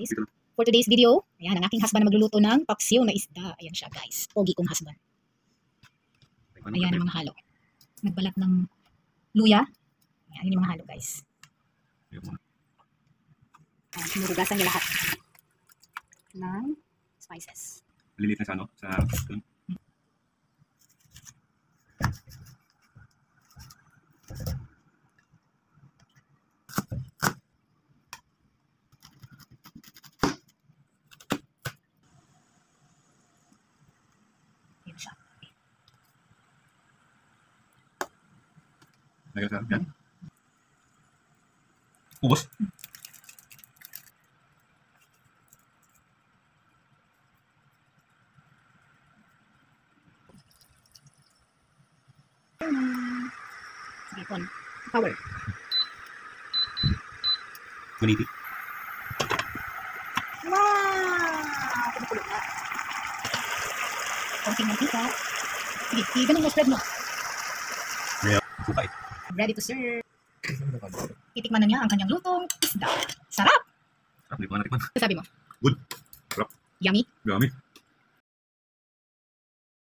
Please. For today's video, ayan, ang aking husband na magluluto ng paksiw na isda. Ayan siya, guys. Pogi kong husband. Ayan ang mga halo. Nagbalat ng luya. Ayan, yun yung mga halo, guys. Ayan, sinurugasan niya lahat ng spices. Maliliit na sa ano? Sa spoon. Ayan siya. Lagyan sa yan. Ubos. Sige, on. Power. 180. Wow! Kumukulog na. Konting mantika. Sige, ganun mo, spread mo. Ngayon, sukay. Ready to serve. Titikman na niya ang kanyang lutong isda. Sarap! Sarap, hindi ko na natikman. Sabi mo? Good. Sarap. Yummy? Yummy.